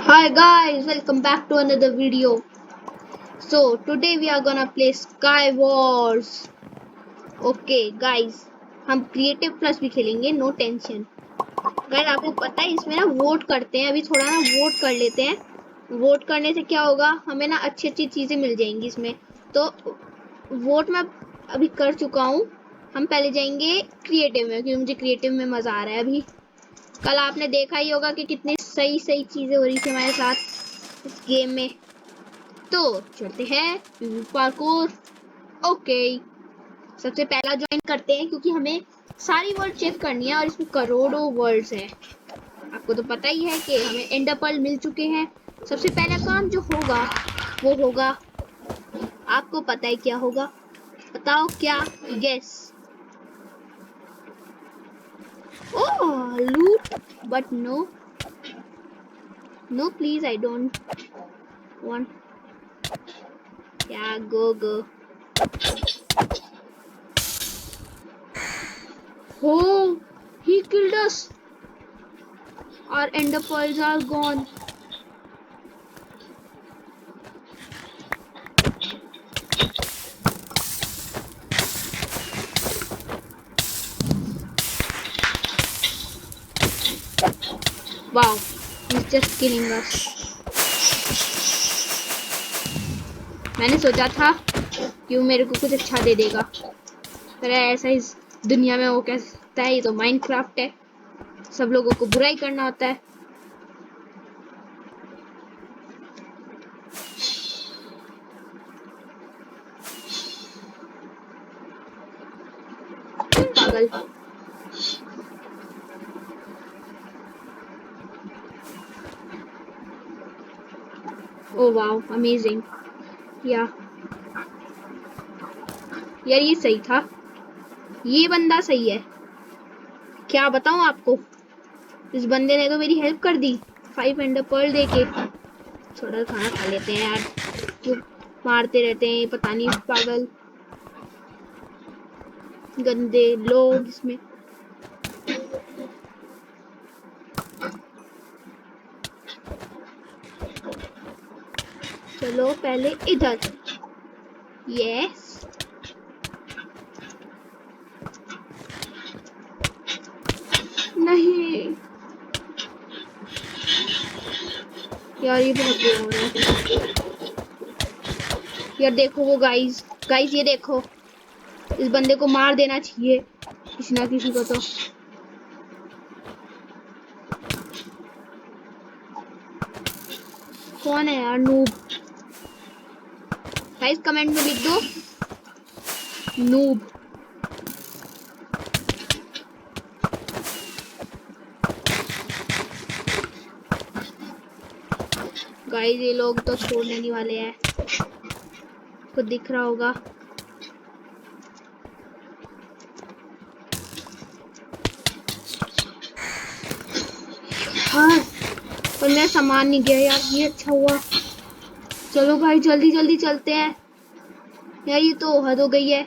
Hi guys, welcome back to another video. So today we are gonna play Sky Wars. Okay guys, हम creative plus भी खेलेंगे, no tension. Guys आपको पता है इसमें ना वोट करते हैं, अभी थोड़ा ना वोट कर लेते हैं। वोट करने से क्या होगा, हमें ना अच्छी अच्छी चीजें मिल जाएंगी इसमें। तो वोट मैं अभी कर चुका हूँ। हम पहले जाएंगे क्रिएटिव में, क्योंकि मुझे क्रिएटिव में मजा आ रहा है अभी। कल आपने देखा ही होगा कि कितनी सही सही चीजें हो रही थी हमारे साथ इस गेम में। तो चलते हैं पार्कोर। ओके, सबसे पहला ज्वाइन करते हैं क्योंकि हमें सारी वर्ल्ड चेक करनी है और इसमें करोड़ों वर्ल्ड्स हैं। आपको तो पता ही है कि हमें एंडर पर्ल मिल चुके हैं। सबसे पहला काम जो होगा वो होगा, आपको पता है क्या होगा? बताओ क्या? Guess. Oh loot, but no no please, I don't want. Yeah go go. Oh, he killed us. Our ender pearls are gone. Wow, he's just killing us. मैंने सोचा था कि वो मेरे को कुछ अच्छा दे देगा, पर ऐसा इस दुनिया में वो कह सकता है, ये तो माइनक्राफ्ट है, सब लोगों को बुराई करना होता है। पागल। Oh wow, amazing. या यार ये सही था, ये बंदा सही है। क्या बताऊं आपको, इस बंदे ने तो मेरी हेल्प कर दी 5 एंडर पर्ल देके। थोड़ा खाना खा लेते हैं यार, क्यों मारते रहते हैं पता नहीं पागल गंदे लोग इसमें। चलो पहले इधर। यस, नहीं यार ये बहुत बुरा हो रहा है। यार देखो वो गाइस गाइस, ये देखो, इस बंदे को मार देना चाहिए किसी ना किसी को तो। कौन है यार नूब? गाइस कमेंट में लिख दो नूब। गाइस ये लोग तो छोड़ने नहीं वाले हैं, को दिख रहा होगा। हाँ, पर मेरा सामान नहीं गया यार, ये अच्छा हुआ। चलो भाई जल्दी जल्दी चलते हैं यार, ये तो हद हो गई है।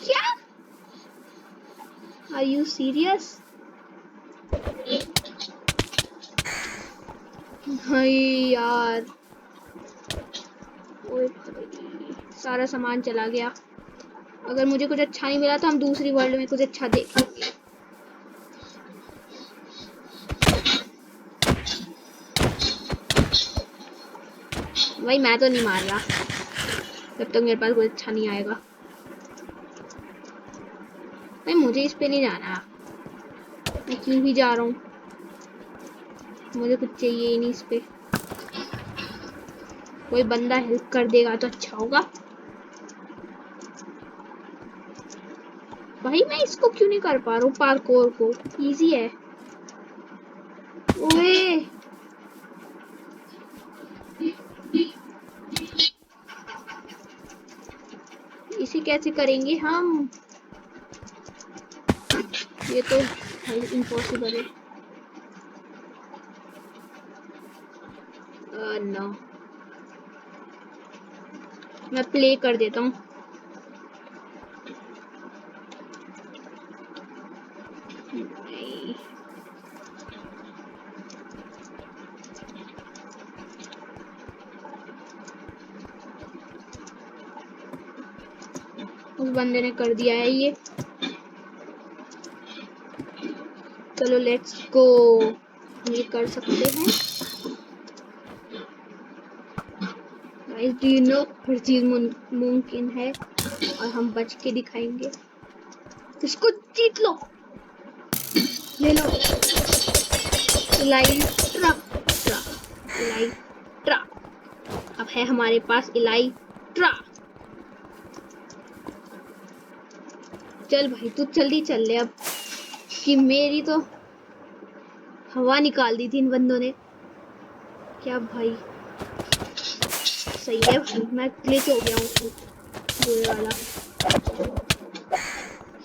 क्या? Are you serious? भाई यार, ओए सारा सामान चला गया। अगर मुझे कुछ अच्छा नहीं मिला तो हम दूसरी वर्ल्ड में कुछ अच्छा देखेंगे। भाई मैं तो नहीं मार रहा जब तक मेरे पास कुछ अच्छा नहीं आएगा। भाई मुझे इस पे नहीं जाना, मैं क्यों भी जा रहा हूँ, मुझे कुछ चाहिए ही नहीं इस पे। कोई बंदा हेल्प कर देगा तो अच्छा होगा। भाई मैं इसको क्यों नहीं कर पा रहा हूँ, पार्कोर को? इजी है। ओए इसे कैसे करेंगे हम? ये तो भाई इम्पॉसिबल है। नो, मैं प्ले कर देता हूँ। नहीं। उस बंदे ने कर दिया है ये। चलो लेट्स गो, ये कर सकते हैं। गाइस डू यू नो हर चीज मुमकिन है और हम बच के दिखाएंगे। इसको जीत लो, ले लो। Elytra, Elytra. अब है हमारे पास इलाइट्रा। चल भाई तू जल्दी चल ले अब, कि मेरी तो हवा निकाल दी थी इन बंदों ने। क्या भाई सही है भाई, मैं ग्लिच हो गया हूँ बुरे वाला।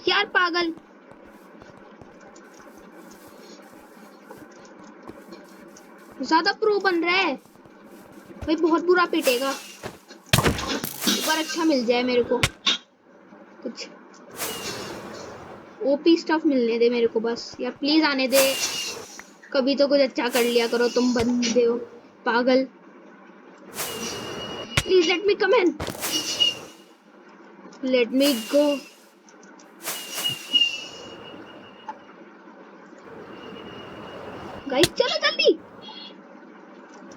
यार पागल, ज्यादा प्रो बन रहा है भाई, बहुत बुरा पिटेगा। एक बार अच्छा मिल जाए मेरे को, कुछ ओपी स्टफ मिलने दे मेरे को बस यार, प्लीज आने दे। कभी तो कुछ अच्छा कर लिया करो तुम बंदे हो पागल। Please let me come in, let me go. Guys चलो जल्दी,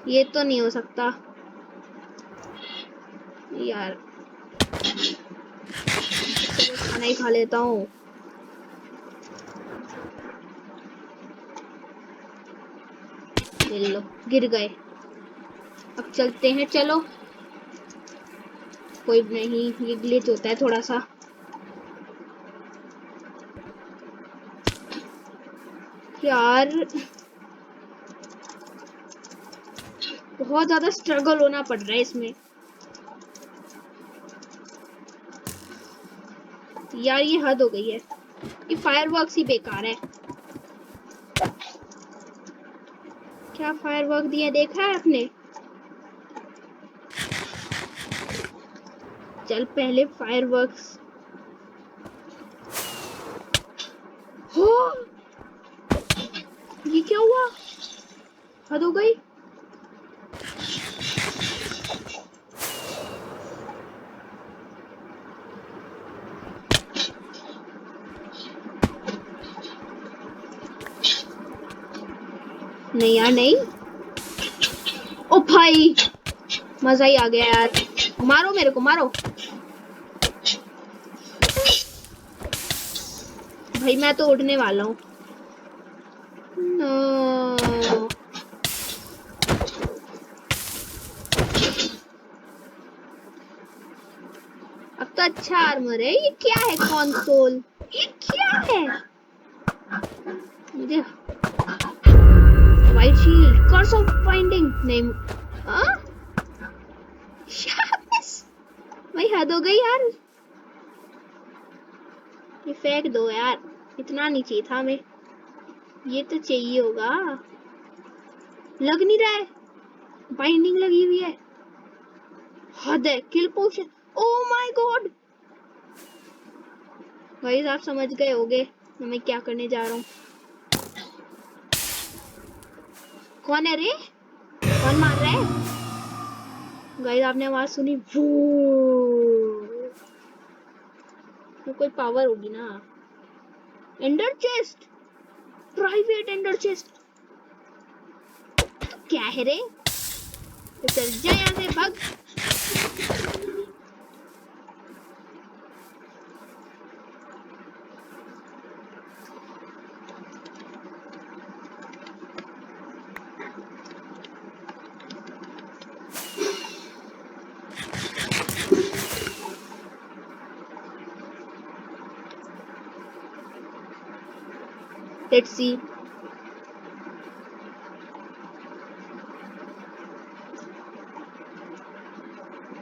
ये तो नहीं हो सकता यार। चलो खाना ही खा लेता हूँ। लो गिर गए, अब चलते हैं। चलो कोई नहीं, ये ग्लिच होता है थोड़ा सा। यार बहुत ज्यादा स्ट्रगल होना पड़ रहा है इसमें यार, ये हद हो गई है। ये फायरवर्क्स ही बेकार है। क्या फायरवर्क दिया देखा है आपने? चल पहले फायरवर्क्स हो। ये क्या हुआ, हद हो गई। नहीं यार नहीं, ओ भाई मजा ही आ गया यार। मारो मेरे को, मारो भाई, मैं तो उड़ने वाला हूँ। अब तो अच्छा आर्मर है। ये क्या है कंसोल, ये क्या है? मुझे white shield, curse of finding नहीं। भाई हद हो गई यार, ये फेंक दो यार, इतना नहीं चाहिए था हमें। ये तो चाहिए होगा, लग नहीं रहा है, बाइंडिंग लगी हुई है। हद है, किल पोशन। ओह माय गॉड गाइस, आप समझ गए होगे मैं क्या करने जा रहा हूँ। कौन है रे, कौन मार रहा है? गाइस आपने आवाज सुनी, वो कोई पावर होगी ना। Ender chest, private ender chest. क्या है रे, तो चल जा यहाँ से, भाग। Let's see.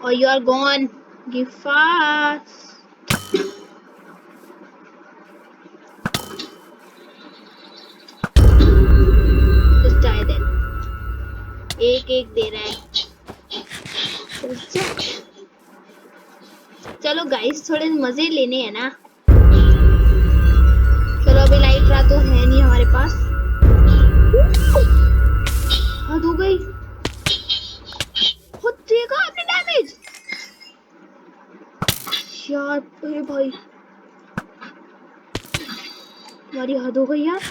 Oh, you are gone. Give fast. Just die then. एक एक दे रहा है। चलो गाइस, थोड़े मजे लेने हैं ना। चलो अभी लाइट रात तो है पास। हद हो गई। देखा आपने डैमेज यार। अरे भाई हमारी हद हो गई यार।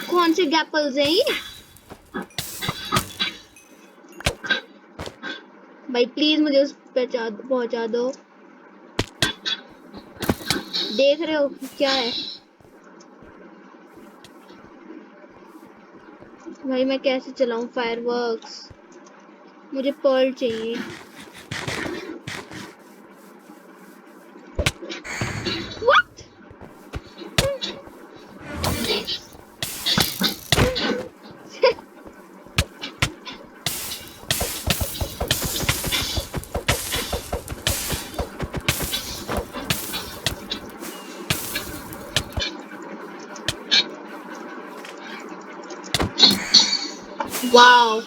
कौन से गैपल्स हैं ये? भाई प्लीज मुझे उस पे पहुंचा दो। देख रहे हो क्या है भाई? मैं कैसे चलाऊं फायरवर्क्स? मुझे पर्ल चाहिए। What? वाओ।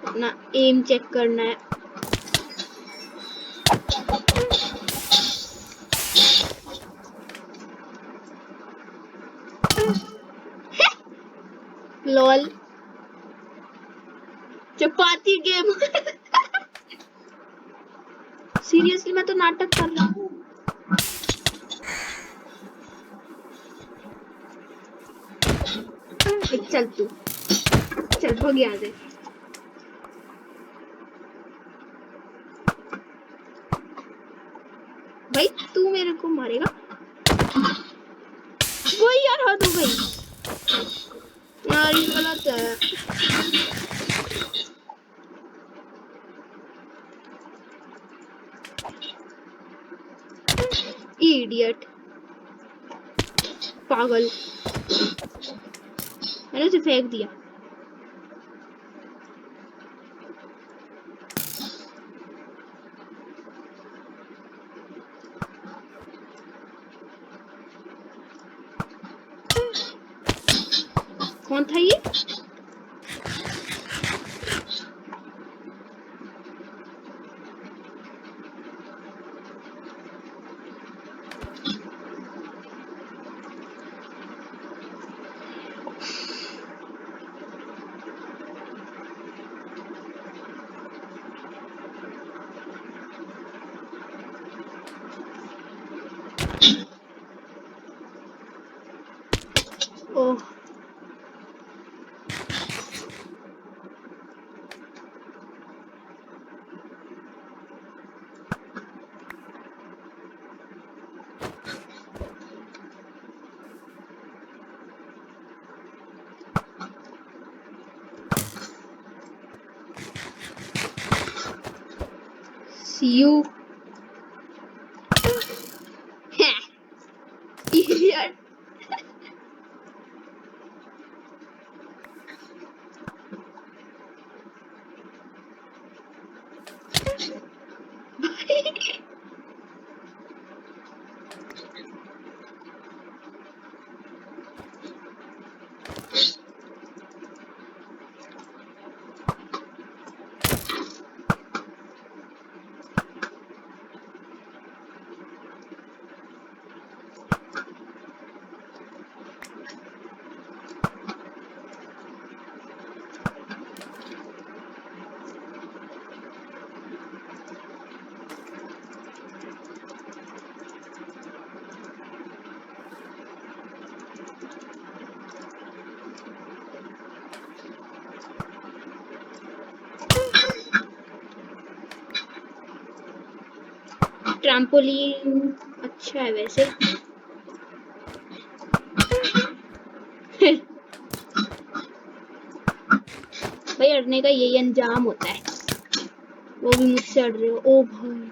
अपना एम चेक करना है। लॉल चपाती गेम। सीरियसली मैं तो नाटक कर रहा हूँ। चल तू चल भाग यहाँ से। भाई तू मेरे को मारेगा? वही यार हद हो गई यार। ये गलत है। इडियट पागल। मैंने उसे फेंक दिया। कौन था ये? ओह see you। Idiot। ट्रैम्पोलिन अच्छा है वैसे। भाई अड़ने का यही अंजाम होता है। वो भी मुझसे अड़ रहे हो। ओ भाई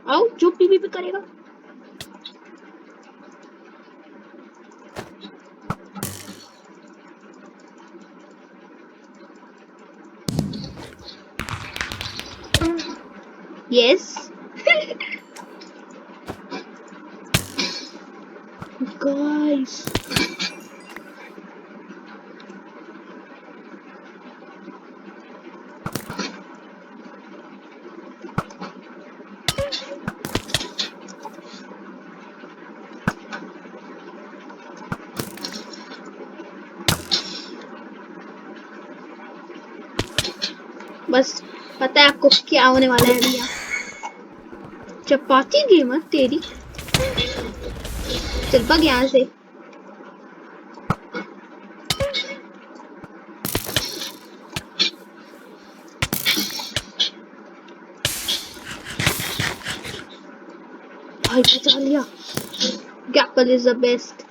आओ जो पीवीपी करेगा। Yes guys. बस पता है आपको क्या होने वाला है भैया। चपाती गेमर तेरी, चल भाग यहाँ से। भाई बचा लिया। गैपल इज द बेस्ट।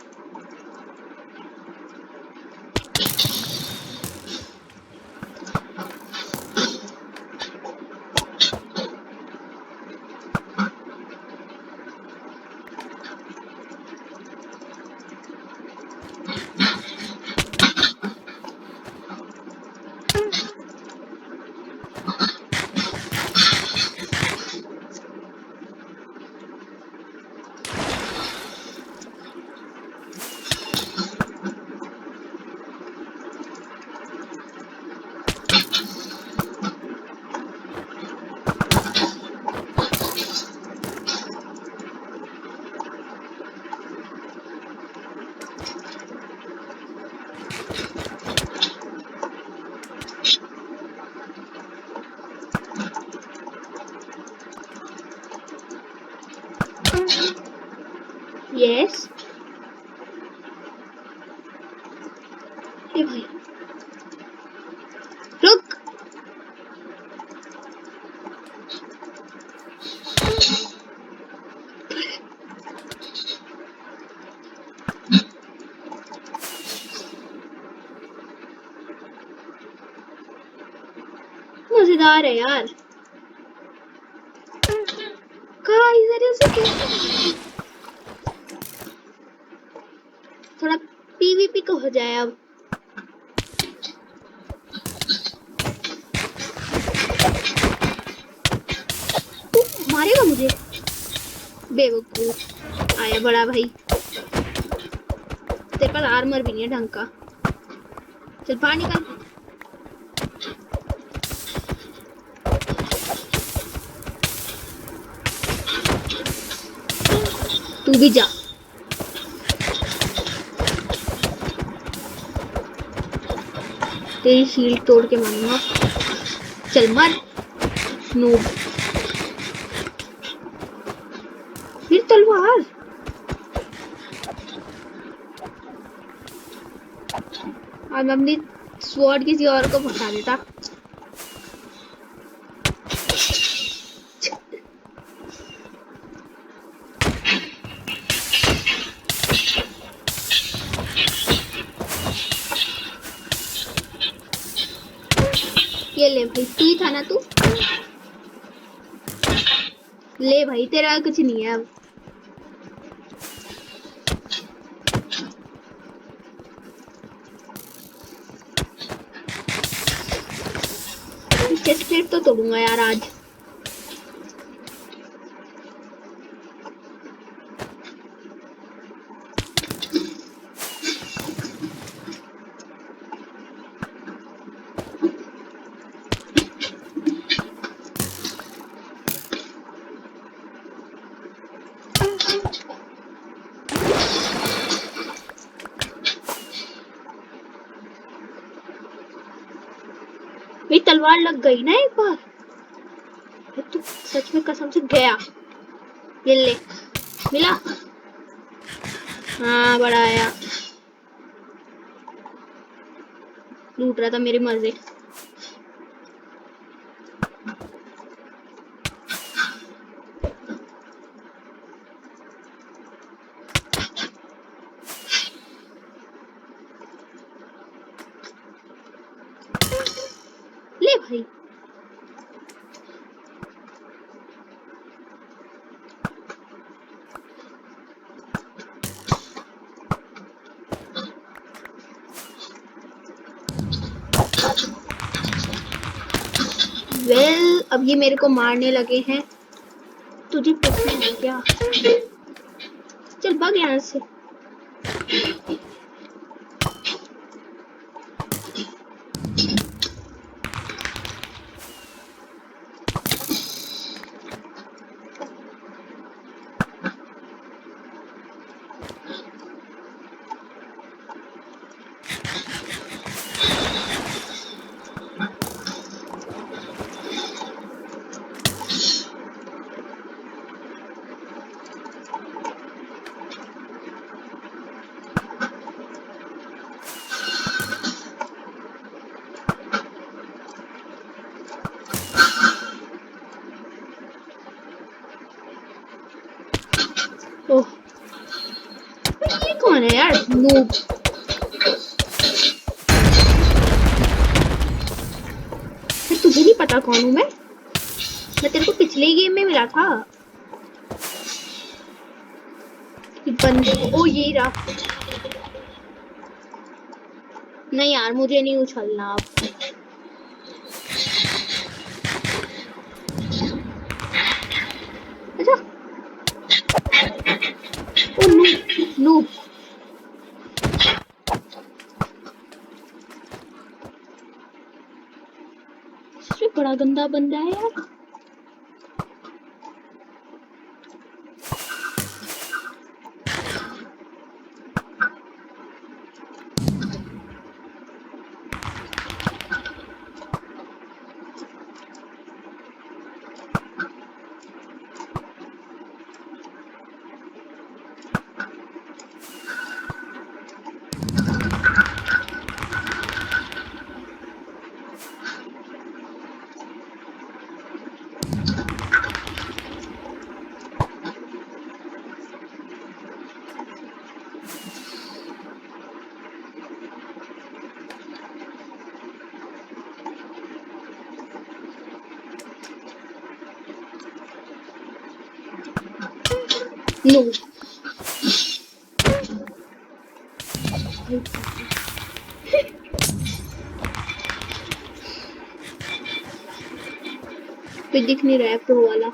यस ये भाई रुक। मजेदार है यार। थोड़ा पीवीपी को हो जाए अब। तू मारेगा मुझे बेवकूफ। आया बड़ा भाई, तेरे पास आर्मर भी नहीं है ढंग का। चल बाहर निकल। तू भी जा। तेरी शील्ड तोड़ के मारूंगा। चल मर नूब। फिर तलवार। आज मैं अपनी स्वॉर्ड किसी और को फंसा देता। ये ले भाई, तू ही था ना तू। ले भाई, तेरा कुछ नहीं है अब। चेस्ट प्लेट तो तोड़ूंगा यार आज। मेरी तलवार लग गई ना एक बार। तो सच में कसम से गया। ये ले मिला। हाँ बड़ा आया। लूट रहा था मेरे मजे। ले भाई। अब ये मेरे को मारने लगे हैं। तुझे पता है क्या? चल भाग यहाँ से। नूब। तुझे नहीं पता कौन हूँ मैं तेरे को पिछले गेम में मिला था। बंदे को ओ ये रहा। नहीं यार मुझे नहीं उछलना अब। अच्छा ओ नूब नूब। बड़ा गंदा बंदा है यार। नो कोई दिख नहीं रहा है प्रो वाला।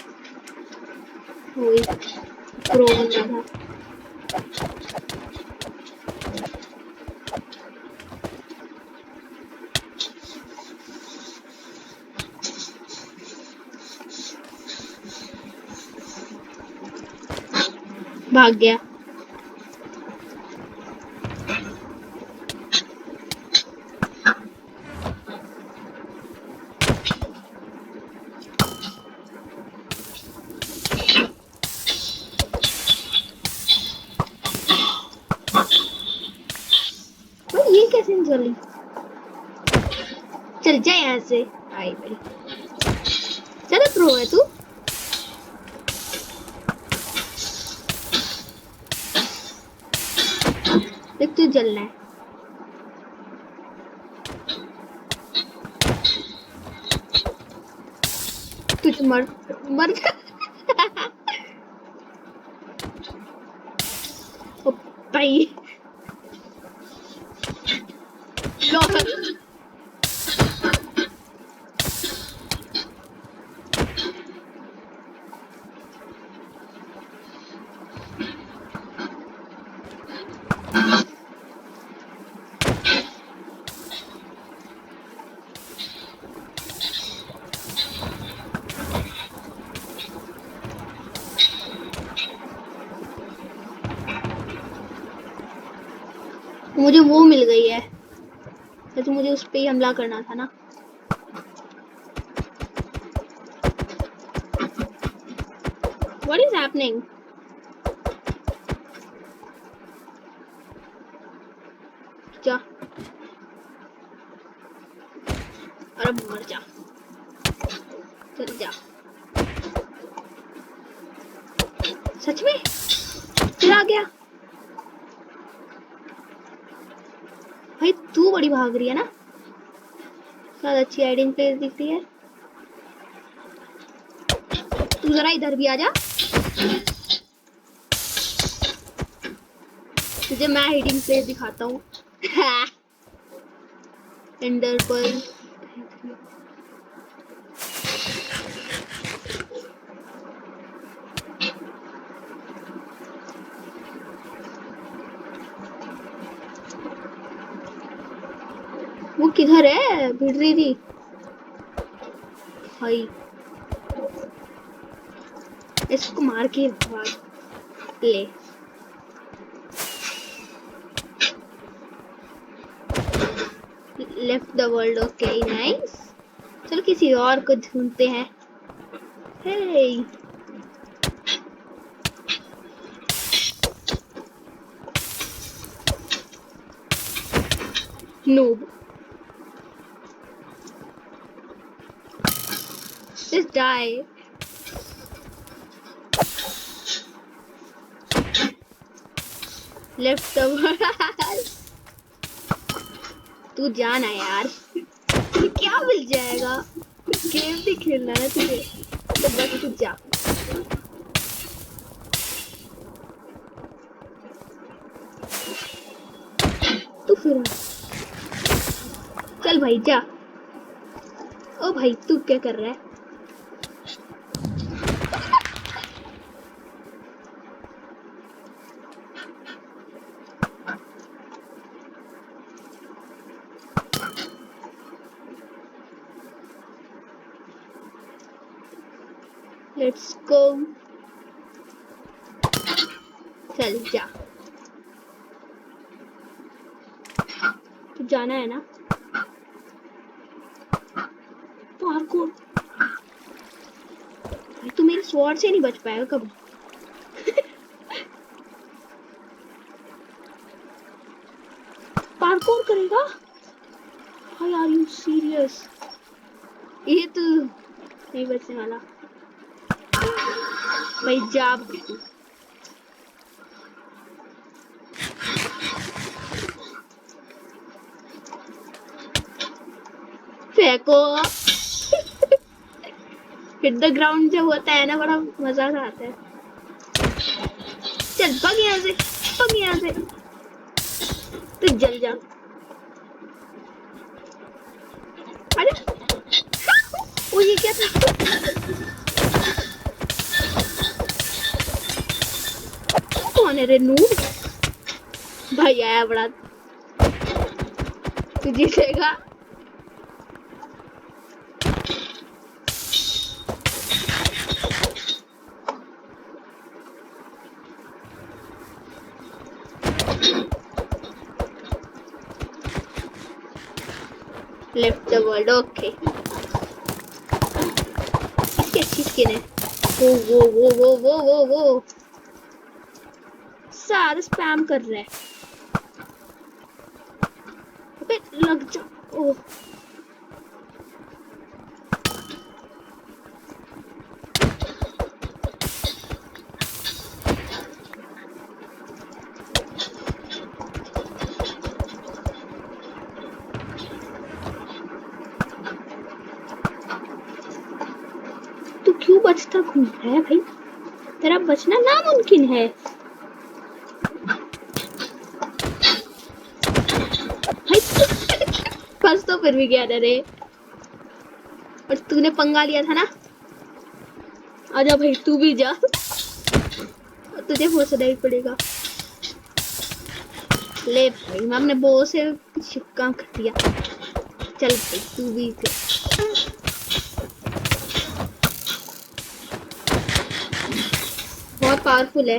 वही प्रो बंदा था। भाग गया। ये कैसे चली। चल जा यहाँ से। आई भाई चल प्रो है तू। देख तू जलना है। तुझ मर मर जा। ओ भाई मुझे वो मिल गई है तो मुझे उस पे ही हमला करना था ना। What is happening? जा अरे मर जा। चल जा। सच में फिर आ गया। भाई तू बड़ी भाग रही है ना। बहुत अच्छी हाइडिंग प्लेस दिख रही है। तू जरा इधर भी आ जा। तुझे मैं हाइडिंग प्लेस दिखाता हूँ। एंडर पर वो किधर है भिड़ रही थी भाई। इसको मार के भाग ले। Left the world okay nice. चल किसी और को ढूंढते हैं। हे noob just die। लेफ्ट तू जाना यार, तुझे क्या मिल जाएगा? गेम भी खेलना है तुझे, तो बस तू जा। तू फिर चल भाई जा। ओ भाई तू क्या कर रहा है? Let's go. चल जा, तू जाना है ना? पार्कोर भाई, तू मेरे स्वॉर्ड से नहीं बच पाएगा कभी। पार्कोर करेगा भाई? Are you serious? ये तो नहीं बचने वाला भाई, जा भाई तू। फेंको। हिट द ग्राउंड जब होता है ना, बड़ा मजा सा आता है। चल भाग यहाँ से, भाग यहाँ से, तू जल जा। अरे वो ये क्या था? कौन है रे नूब? भाई आया बड़ा, तू जीतेगा। Left the world, okay. इसकी अच्छी स्किन है। वो वो वो वो वो वो वो सारा स्पैम कर रहा है। अबे लग जा। ओह तू क्यों बचता घूम रहा है भाई? तेरा बचना नामुमकिन है। भाई फंस तो फिर भी गया था रे, और तूने पंगा लिया था ना। आजा भाई तू भी जा, तुझे फंसना ही पड़ेगा। ले भाई, मैं अपने बो से शिक्का कर दिया। चल भाई तू भी बहुत पावरफुल है।